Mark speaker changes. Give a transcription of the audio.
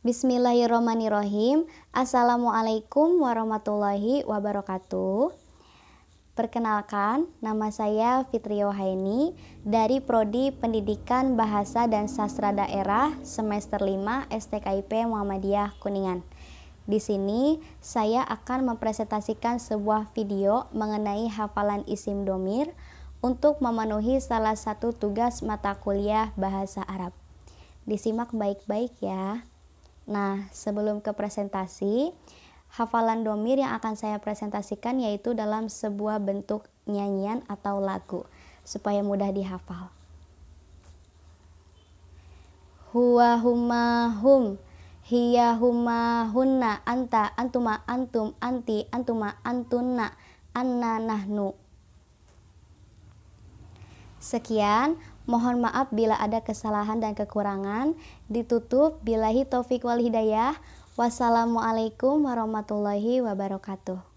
Speaker 1: Bismillahirrahmanirrahim. Assalamualaikum warahmatullahi wabarakatuh. Perkenalkan, nama saya Fitri Yohaini dari Prodi Pendidikan Bahasa dan Sastra Daerah semester 5 STKIP Muhammadiyah Kuningan. Di sini saya akan mempresentasikan sebuah video mengenai hafalan isim dhamir untuk memenuhi salah satu tugas mata kuliah bahasa Arab. Disimak baik-baik ya. Nah, sebelum ke presentasi, hafalan dhamir yang akan saya presentasikan yaitu dalam sebuah bentuk nyanyian atau lagu, supaya mudah dihafal. Huwa huma hum, hiya huma hunna, anta antuma antum, anti antuma antunna, anna nahnu. Sekian, mohon maaf bila ada kesalahan dan kekurangan. Ditutup, billahi taufik wal hidayah. Wassalamualaikum warahmatullahi wabarakatuh.